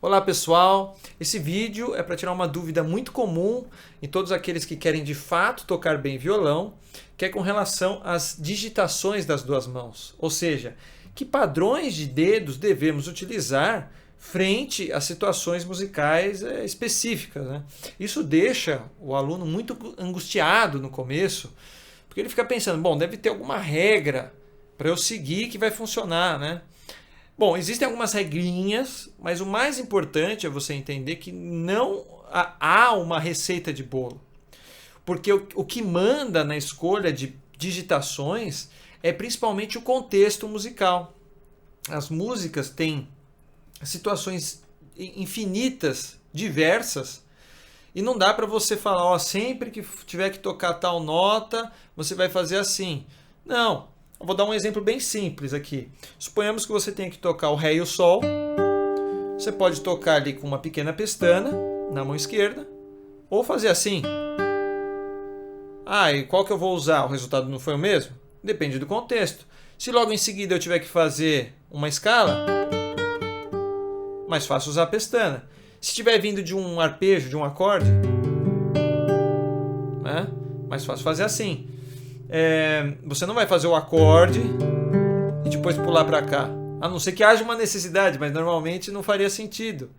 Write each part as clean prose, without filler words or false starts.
Olá pessoal, esse vídeo é para tirar uma dúvida muito comum em todos aqueles que querem de fato tocar bem violão, que é com relação às digitações das duas mãos, ou seja, que padrões de dedos devemos utilizar frente a situações musicais específicas, né? Isso deixa o aluno muito angustiado no começo, porque ele fica pensando, bom, deve ter alguma regra para eu seguir que vai funcionar, né? Bom, existem algumas regrinhas, mas o mais importante é você entender que não há uma receita de bolo. Porque o que manda na escolha de digitações é principalmente o contexto musical. As músicas têm situações infinitas, diversas, e não dá para você falar, ó, sempre que tiver que tocar tal nota, você vai fazer assim. Não. Eu vou dar um exemplo bem simples aqui. Suponhamos que você tenha que tocar o Ré e o Sol. Você pode tocar ali com uma pequena pestana na mão esquerda, ou fazer assim. Ah, e qual que eu vou usar? O resultado não foi o mesmo? Depende do contexto. Se logo em seguida eu tiver que fazer uma escala, mais fácil usar a pestana. Se estiver vindo de um arpejo, de um acorde, né? Mais fácil fazer assim. Você não vai fazer o acorde e depois pular para cá. A não ser que haja uma necessidade, mas normalmente não faria sentido.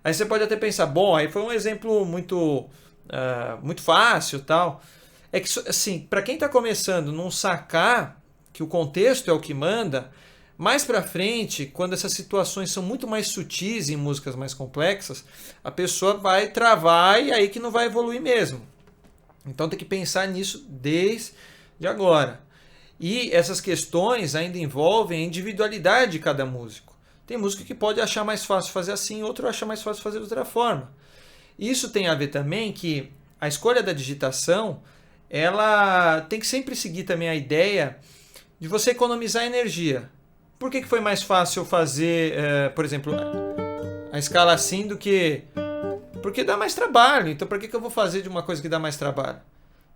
Aí você pode até pensar, bom, aí foi um exemplo muito fácil, tal. É que, assim, para quem está começando, não sacar que o contexto é o que manda, mais para frente, quando essas situações são muito mais sutis em músicas mais complexas, a pessoa vai travar e aí que não vai evoluir mesmo. Então tem que pensar nisso desde agora. E essas questões ainda envolvem a individualidade de cada músico. Tem músico que pode achar mais fácil fazer assim, outro acha mais fácil fazer de outra forma. Isso tem a ver também que a escolha da digitação, ela tem que sempre seguir também a ideia de você economizar energia. Por que foi mais fácil fazer, por exemplo, a escala assim do que... Porque dá mais trabalho, então para que eu vou fazer de uma coisa que dá mais trabalho?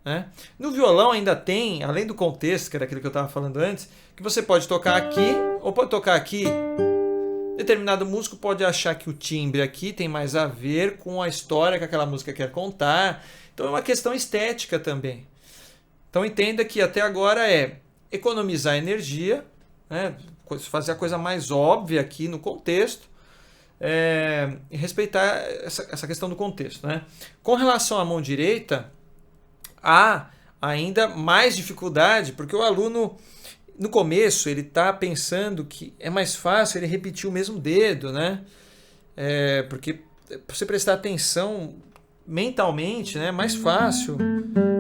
Né? No violão ainda tem, além do contexto, que era aquilo que eu estava falando antes, que você pode tocar aqui ou pode tocar aqui. Determinado músico pode achar que o timbre aqui tem mais a ver com a história que aquela música quer contar. Então é uma questão estética também. Então entenda que até agora é economizar energia, né? Fazer a coisa mais óbvia aqui no contexto, e respeitar essa questão do contexto, né? Com relação à mão direita, há ainda mais dificuldade, porque o aluno, no começo, ele está pensando que é mais fácil ele repetir o mesmo dedo, né? Porque para você prestar atenção mentalmente, né, é mais fácil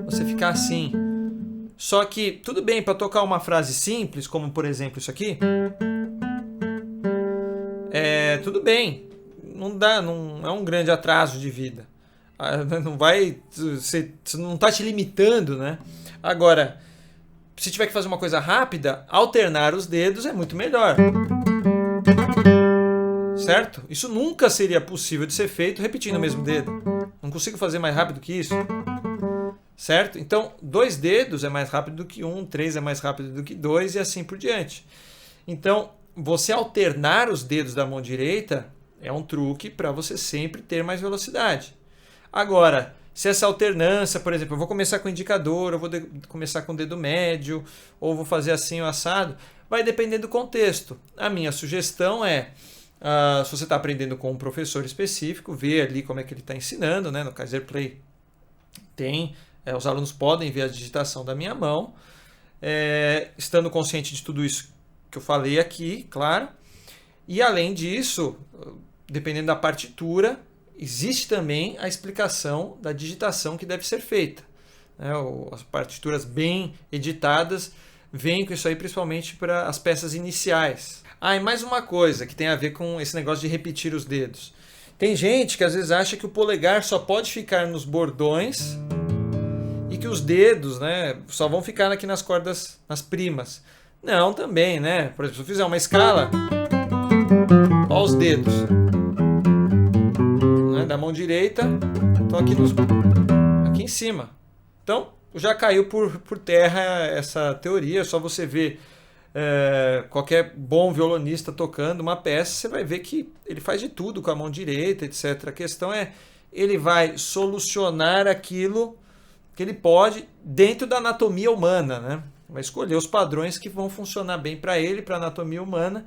você ficar assim. Só que, tudo bem, para tocar uma frase simples, como por exemplo isso aqui, tudo bem, não é um grande atraso de vida. Não vai, você não está te limitando, né? Agora, se tiver que fazer uma coisa rápida, alternar os dedos é muito melhor. Certo? Isso nunca seria possível de ser feito repetindo o mesmo dedo. Não consigo fazer mais rápido que isso. Certo? Então, 2 dedos é mais rápido do que 1, 3 é mais rápido do que 2 e assim por diante. Então, você alternar os dedos da mão direita é um truque para você sempre ter mais velocidade. Agora, se essa alternância, por exemplo, eu vou começar com o indicador, eu vou começar com o dedo médio, ou vou fazer assim o assado, vai depender do contexto. A minha sugestão é, se você está aprendendo com um professor específico, ver ali como é que ele está ensinando, né? No Kaiser Play tem... os alunos podem ver a digitação da minha mão, estando consciente de tudo isso que eu falei aqui, claro. E além disso, dependendo da partitura, existe também a explicação da digitação que deve ser feita. As partituras bem editadas vêm com isso aí principalmente para as peças iniciais. E mais uma coisa que tem a ver com esse negócio de repetir os dedos. Tem gente que às vezes acha que o polegar só pode ficar nos bordões e que os dedos, né, só vão ficar aqui nas cordas, nas primas. Não, também, né? Por exemplo, se eu fizer uma escala, olha os dedos, né, da mão direita, estão aqui em cima. Então, já caiu por terra essa teoria, é só você ver qualquer bom violonista tocando uma peça, você vai ver que ele faz de tudo com a mão direita, etc. A questão é, ele vai solucionar aquilo que ele pode dentro da anatomia humana, né? Vai escolher os padrões que vão funcionar bem para ele, para a anatomia humana,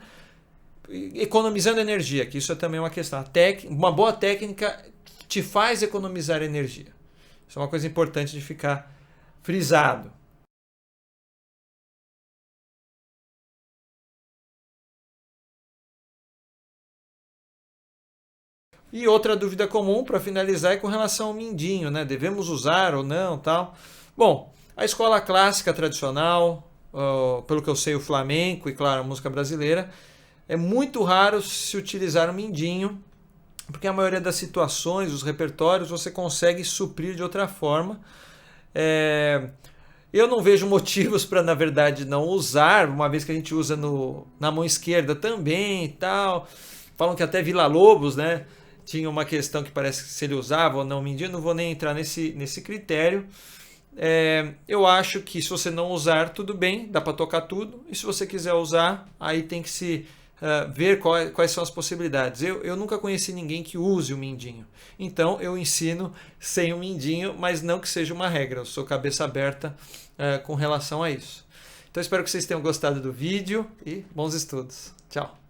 economizando energia, que isso é também uma questão. Uma boa técnica te faz economizar energia. Isso é uma coisa importante de ficar frisado. E outra dúvida comum, para finalizar, é com relação ao mindinho, né? Devemos usar ou não, tal. Bom, a escola clássica tradicional, pelo que eu sei, o flamenco e, claro, a música brasileira, é muito raro se utilizar o mindinho, porque a maioria das situações, os repertórios, você consegue suprir de outra forma. Eu não vejo motivos para, na verdade, não usar, uma vez que a gente usa na mão esquerda também e tal. Falam que até Villa-Lobos, né? Tinha uma questão que parece que se ele usava ou não mindinho, não vou nem entrar nesse critério. Eu acho que se você não usar, tudo bem, dá para tocar tudo. E se você quiser usar, aí tem que se ver quais são as possibilidades. Eu nunca conheci ninguém que use o mindinho. Então eu ensino sem o mindinho, mas não que seja uma regra. Eu sou cabeça aberta com relação a isso. Então espero que vocês tenham gostado do vídeo e bons estudos. Tchau!